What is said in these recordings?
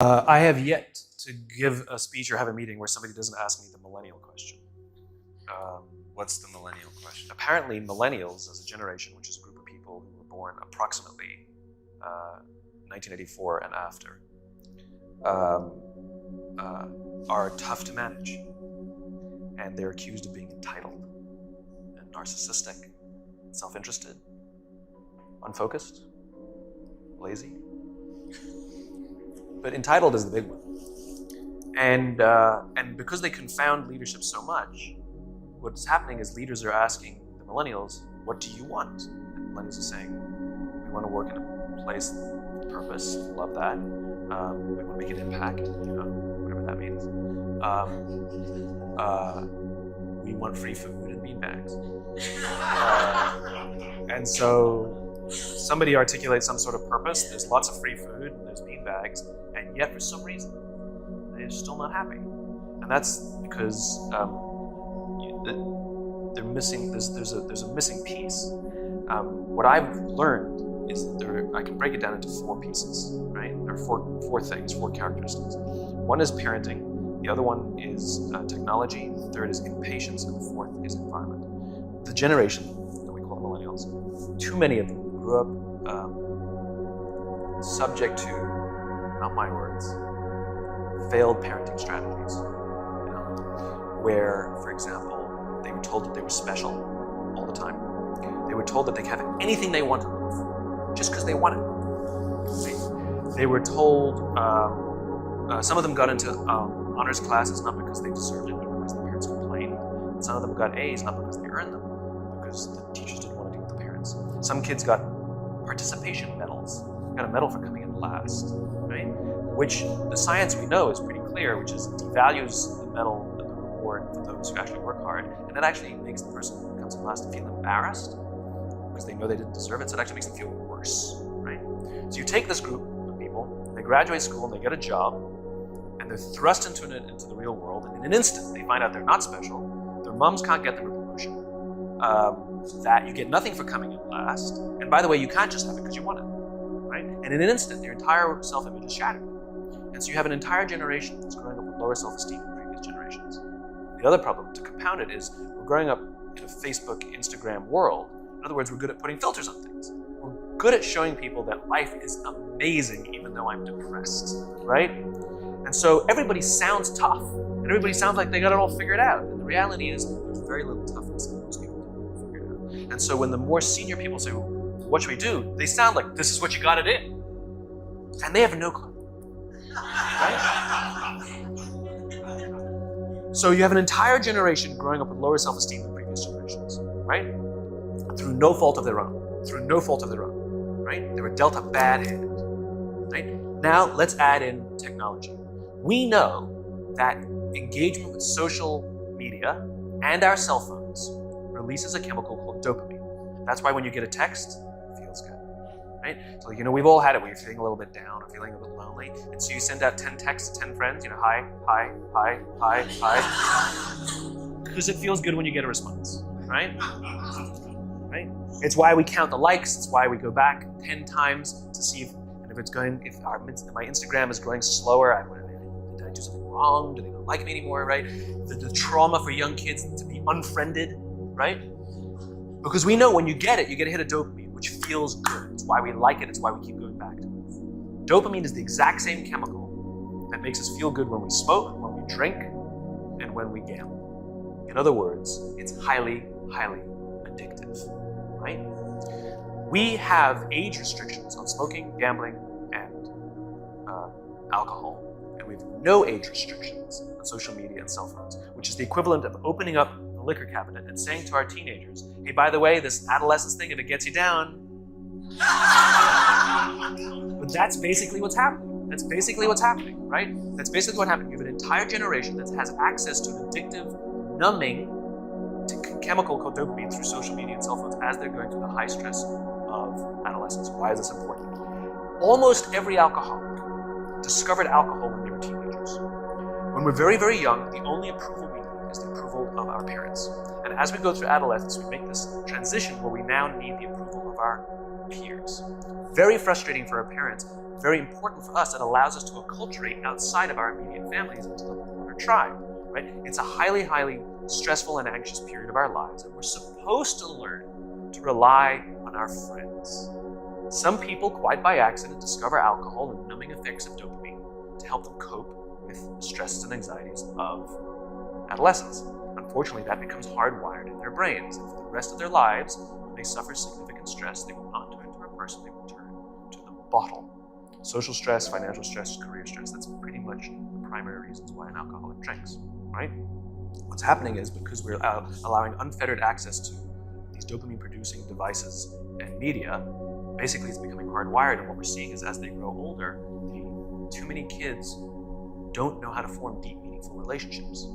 I have yet to give a speech or have a meeting where somebody doesn't ask me the millennial question. What's the millennial question? Apparently, millennials as a generation, which is a group of people who were born approximately 1984 and after, are tough to manage. And they're accused of being entitled and narcissistic, self-interested, unfocused, lazy. But entitled is the big one. And because they confound leadership so much, what's happening is leaders are asking the millennials, what do you want? And millennials are saying, we want to work in a place with purpose, love that. We want to make an impact, whatever that means. We want free food and beanbags. And so somebody articulates some sort of purpose, there's lots of free food, and there's beanbags, and yet for some reason, they're still not happy. And that's because they're missing, there's a missing piece. What I've learned is that I can break it down into 4 pieces, right? There are four things, 4 characteristics. One is parenting, the other one is technology, the third is impatience, and the fourth is environment. The generation that we call the millennials, too many of them grew up subject to, not my words, failed parenting strategies, where, for example, they were told that they were special all the time. They were told that they could have anything they wanted just because they wanted it. They were told, some of them got into honors classes not because they deserved it, but because the parents complained. And some of them got A's not because they earned them, but because the teachers didn't want to deal with the parents. Some kids got participation medals. Got a medal for coming in last, right? Which the science we know is pretty clear, which is it devalues the medal and the reward for those who actually work hard, and it actually makes the person who comes in last feel embarrassed because they know they didn't deserve it, so it actually makes them feel worse, right? So you take this group of people, they graduate school and they get a job, and they're thrust into the real world, and in an instant they find out they're not special, their moms can't get them a promotion, that you get nothing for coming in last, and by the way, you can't just have it because you want it, right? And in an instant, their entire self-image is shattered. And so you have an entire generation that's growing up with lower self-esteem than previous generations. The other problem, to compound it, is we're growing up in a Facebook, Instagram world. In other words, we're good at putting filters on things. We're good at showing people that life is amazing even though I'm depressed, right? And so everybody sounds tough, and everybody sounds like they got it all figured out. And the reality is there's very little toughness in most people don't have it figured out. And so when the more senior people say, what should we do? They sound like, this is what you got to do. And they have no clue. Right? So you have an entire generation growing up with lower self-esteem than previous generations, right? Through no fault of their own. Through no fault of their own, right? They were dealt a bad hand, right? Now let's add in technology. We know that engagement with social media and our cell phones releases a chemical called dopamine. That's why when you get a text, it feels good. Right? So, we've all had it when you're feeling a little bit down or feeling a bit lonely. And so you send out 10 texts to 10 friends, hi, hi, hi, hi, hi. Because it feels good when you get a response, right? Right? It's why we count the likes. It's why we go back 10 times to see if my Instagram is growing slower, did I do something wrong? Do they not like me anymore, right? The trauma for young kids to be unfriended, right? Because we know when you get a hit of dopamine, which feels good. It's why we like it. It's why we keep going back to it. Dopamine is the exact same chemical that makes us feel good when we smoke, when we drink, and when we gamble. In other words, it's highly, highly addictive, right? We have age restrictions on smoking, gambling, and alcohol. And we have no age restrictions on social media and cell phones, which is the equivalent of opening up the liquor cabinet and saying to our teenagers, hey, by the way, this adolescence thing, if it gets you down. But that's basically what's happening. That's basically what's happening, right? That's basically what happened. You have an entire generation that has access to an addictive, numbing chemical called dopamine through social media and cell phones as they're going through the high stress of adolescence. Why is this important? Almost every alcoholic discovered alcohol when they were teenagers. When we're very, very young, the only approval we need is the approval of our parents. And as we go through adolescence, we make this transition where we now need the approval of our peers. Very frustrating for our parents very important for us that allows us to acculturate outside of our immediate families into the broader tribe, right? It's a highly, highly stressful and anxious period of our lives, and we're supposed to learn to rely on our friends. Some people, quite by accident, discover alcohol and numbing effects of dopamine to help them cope with the stresses and anxieties of adolescence. Unfortunately, that becomes hardwired in their brains, and for the rest of their lives, when they suffer significant stress, they will not turn to a person, they will turn to the bottle. Social stress, financial stress, career stress, that's pretty much the primary reasons why an alcoholic drinks, right? What's happening is because we're allowing unfettered access to these dopamine-producing devices and media, basically it's becoming hardwired, and what we're seeing is as they grow older, too many kids don't know how to form deep, meaningful relationships.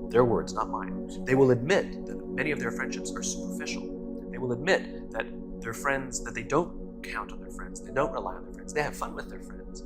Their words, not mine. They will admit that many of their friendships are superficial. They will admit that their friends, that they don't count on their friends, they don't rely on their friends, they have fun with their friends.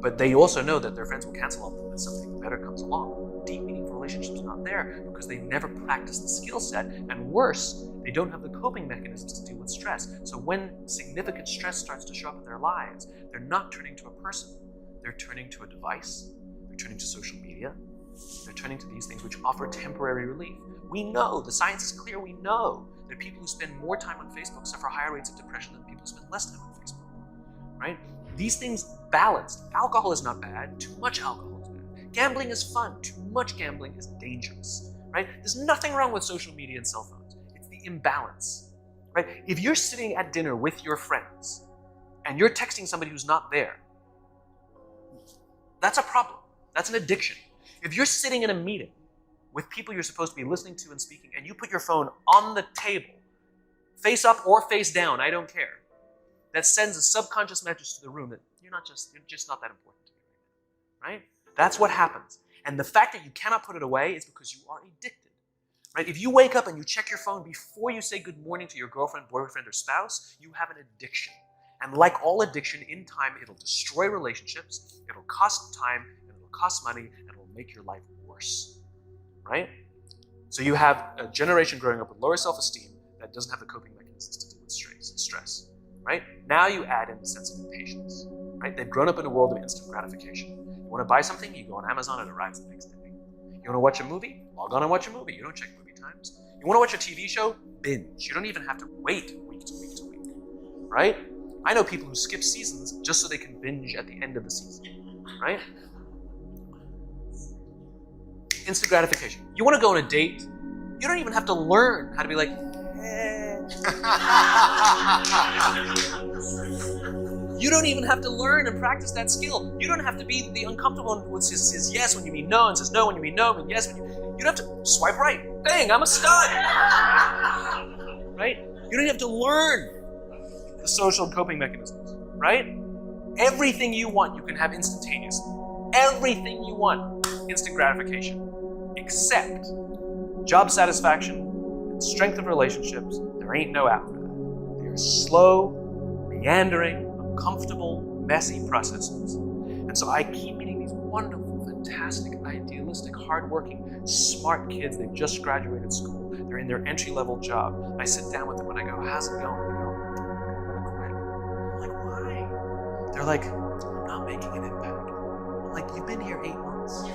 But they also know that their friends will cancel on them when something better comes along. Deep, meaningful relationships are not there because they never practice the skill set, and worse, they don't have the coping mechanisms to deal with stress. So when significant stress starts to show up in their lives, they're not turning to a person, they're turning to a device, they're turning to social media, they're turning to these things which offer temporary relief. We know, the science is clear, we know that people who spend more time on Facebook suffer higher rates of depression than people who spend less time on Facebook, right? These things balanced. Alcohol is not bad, too much alcohol is bad. Gambling is fun, too much gambling is dangerous, right? There's nothing wrong with social media and cell phones. It's the imbalance, right? If you're sitting at dinner with your friends and you're texting somebody who's not there, that's a problem. That's an addiction. If you're sitting in a meeting with people you're supposed to be listening to and speaking, and you put your phone on the table, face up or face down, I don't care, that sends a subconscious message to the room that you're just not that important to me right now, right? That's what happens. And the fact that you cannot put it away is because you are addicted, right? If you wake up and you check your phone before you say good morning to your girlfriend, boyfriend, or spouse, you have an addiction. And like all addiction, in time, it'll destroy relationships, it'll cost time, it'll cost money, and it'll make your life worse, right? So you have a generation growing up with lower self-esteem that doesn't have the coping mechanisms to deal with stress, right? Now you add in the sense of impatience, right? They've grown up in a world of instant gratification. You want to buy something, you go on Amazon, it arrives the next day. You want to watch a movie? Log on and watch a movie. You don't check movie times. You want to watch a TV show? Binge. You don't even have to wait week to week to week, right? I know people who skip seasons just so they can binge at the end of the season, right? Instant gratification. You want to go on a date? You don't even have to learn how to be like, hey. You don't even have to learn and practice that skill. You don't have to be the uncomfortable one who says yes when you mean no, and says no when you mean no, and yes when you don't have to swipe right. Bang, I'm a stud. Right? You don't have to learn the social coping mechanisms, right? Everything you want, you can have instantaneously. Everything you want, instant gratification, except job satisfaction and strength of relationships. There ain't no app for that. They're slow, meandering, uncomfortable, messy processes. And so I keep meeting these wonderful, fantastic, idealistic, hardworking, smart kids. They've just graduated school. They're in their entry-level job. I sit down with them and I go, how's it going? They go, I'm like, why? They're like, I'm not making an impact. I'm like, you've been here 8 months. You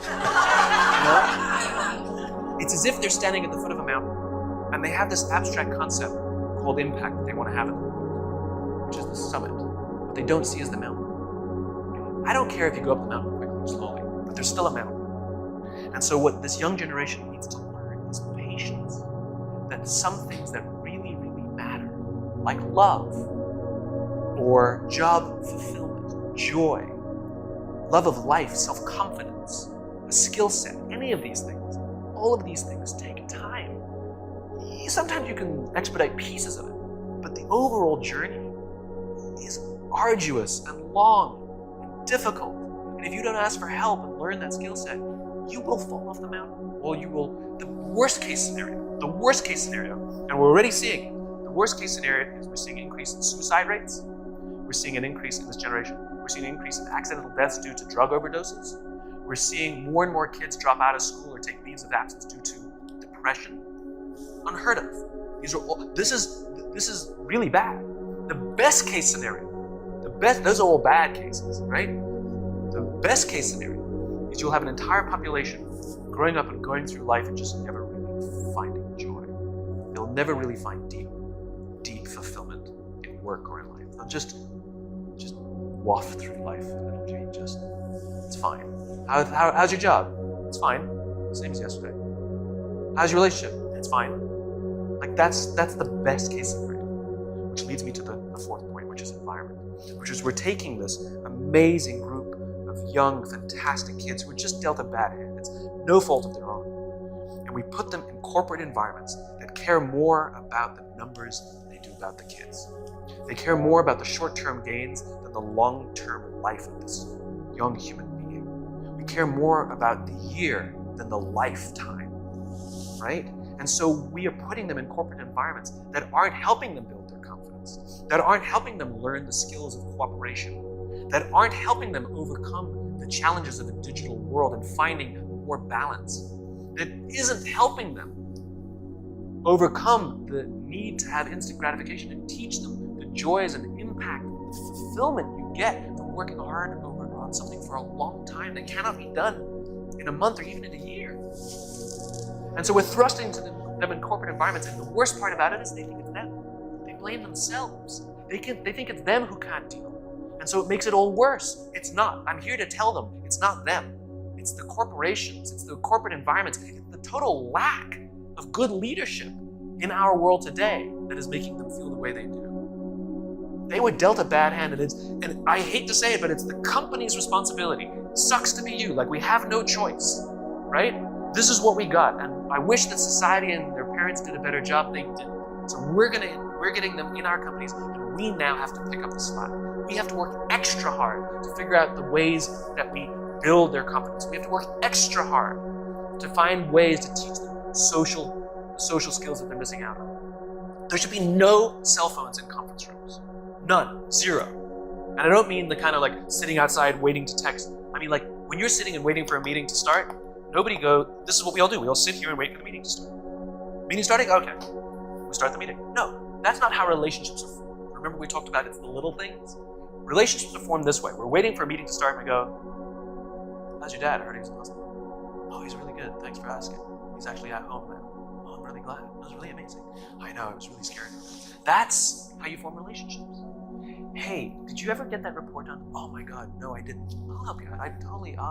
know? It's as if they're standing at the foot of a mountain and they have this abstract concept called impact that they want to have in the world, which is the summit. What they don't see is the mountain. I don't care if you go up the mountain quickly or slowly, but there's still a mountain. And so what this young generation needs to learn is patience. That some things that really, really matter, like love, or job fulfillment, joy, love of life, self-confidence, a skill set, any of these things, all of these things take time. Sometimes you can expedite pieces of it, but the overall journey is arduous and long and difficult. And if you don't ask for help and learn that skill set, you will fall off the mountain. Well, you will, the worst case scenario, and we're already seeing it, the worst case scenario is we're seeing an increase in suicide rates. We're seeing an increase in this generation. We're seeing an increase in accidental deaths due to drug overdoses. We're seeing more and more kids drop out of school or take leaves of absence due to depression. Unheard of. This is really bad. The best case scenario those are all bad cases, right? The best case scenario is you'll have an entire population growing up and going through life and just never really finding joy. They'll never really find deep fulfillment in work or in life. They'll just waft through life and it'll be just, it's fine. How's your job? It's fine. Same as yesterday. How's your relationship? It's fine. Like that's the best case scenario. Which leads me to the fourth point, which is environment. Which is we're taking this amazing group of young, fantastic kids who are just dealt a bad hand. It's no fault of their own. And we put them in corporate environments that care more about the numbers than they do about the kids. They care more about the short-term gains than the long-term life of this young human being. We care more about the year than the lifetime, right? And so we are putting them in corporate environments that aren't helping them build their confidence, that aren't helping them learn the skills of cooperation, that aren't helping them overcome the challenges of a digital world and finding more balance, that isn't helping them overcome the need to have instant gratification and teach them the joys and impact, the fulfillment you get from working hard on something for a long time that cannot be done in a month or even in a year. And so we're thrusting to them in corporate environments, and the worst part about it is they think it's them. They blame themselves. They think it's them who can't deal. And so it makes it all worse. It's not. I'm here to tell them it's not them. It's the corporations, it's the corporate environments, it's the total lack of good leadership in our world today that is making them feel the way they do. They were dealt a bad hand, and I hate to say it, but it's the company's responsibility. It sucks to be you, like we have no choice, right? This is what we got, and I wish that society and their parents did a better job. They didn't. So we're getting them in our companies, and we now have to pick up the slack. We have to work extra hard to figure out the ways that we build their confidence. We have to work extra hard to find ways to teach them social skills that they're missing out on. There should be no cell phones in conference rooms. None. Zero. And I don't mean the kind of like sitting outside waiting to text. I mean like when you're sitting and waiting for a meeting to start, this is what we all do. We all sit here and wait for the meeting to start. Meeting starting? Okay. We start the meeting. No, that's not how relationships are formed. Remember we talked about it's the little things? Relationships are formed this way. We're waiting for a meeting to start and we go, how's your dad? I heard he was in the hospital. Oh, he's really good. Thanks for asking. He's actually at home now. Oh, I'm really glad. It was really amazing. I know, it was really scary. That's how you form relationships. Hey, did you ever get that report done? Oh my God, no, I didn't. I'll help you out.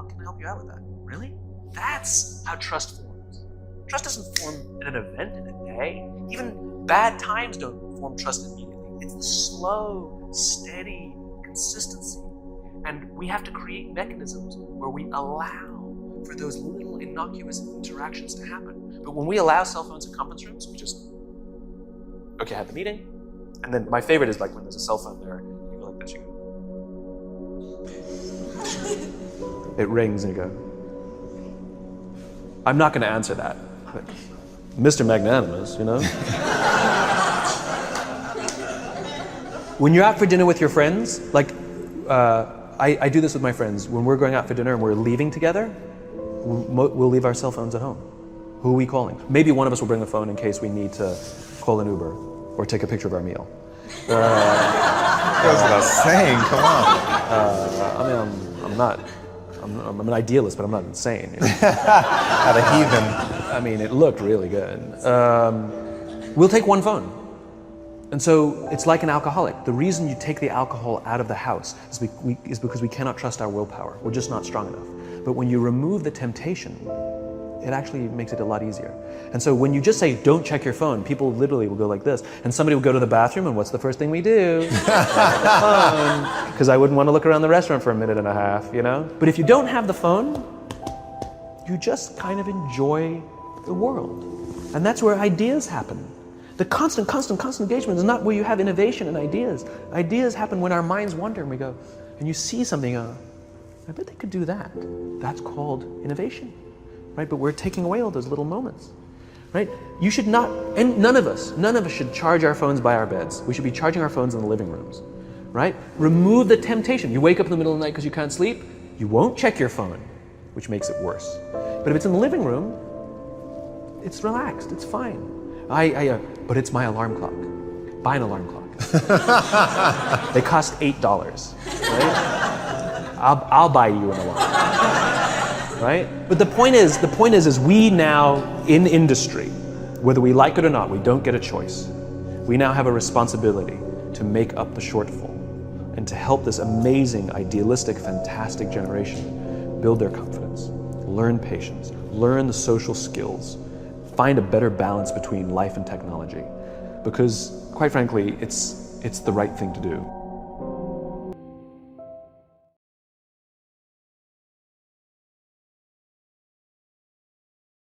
Can I help you out with that? Really? That's how trust forms. Trust doesn't form in an event, in a day. Even bad times don't form trust immediately. It's the slow, steady consistency. And we have to create mechanisms where we allow for those little innocuous interactions to happen. But when we allow cell phones in conference rooms, we just, okay, have the meeting. And then my favorite is like when there's a cell phone there, you go like this, you go. It rings and you go, I'm not going to answer that. But Mr. Magnanimous, you know? When you're out for dinner with your friends, like I do this with my friends. When we're going out for dinner and we're leaving together, we'll leave our cell phones at home. Who are we calling? Maybe one of us will bring a phone in case we need to call an Uber or take a picture of our meal. That goes without saying, come on. I'm an idealist, but I'm not insane. You know? At a heathen. I mean, it looked really good. We'll take one phone. And so it's like an alcoholic. The reason you take the alcohol out of the house is because we cannot trust our willpower. We're just not strong enough. But when you remove the temptation, it actually makes it a lot easier. And so when you just say, don't check your phone, people literally will go like this. And somebody will go to the bathroom, and what's the first thing we do? Because I wouldn't want to look around the restaurant for a minute and a half, you know? But if you don't have the phone, you just kind of enjoy the world. And that's where ideas happen. The constant engagement is not where you have innovation and ideas. Ideas happen when our minds wander and we go, and you see something, I bet they could do that. That's called innovation, right? But we're taking away all those little moments, right? You should not, and none of us should charge our phones by our beds. We should be charging our phones in the living rooms, right? Remove the temptation. You wake up in the middle of the night because you can't sleep, you won't check your phone, which makes it worse. But if it's in the living room, it's relaxed, it's fine. But it's my alarm clock. Buy an alarm clock. They cost $8, right? I'll buy you an alarm, right? But the point is we now in industry, whether we like it or not, we don't get a choice. We now have a responsibility to make up the shortfall and to help this amazing, idealistic, fantastic generation build their confidence, learn patience, learn the social skills, find a better balance between life and technology. Because, quite frankly, it's the right thing to do.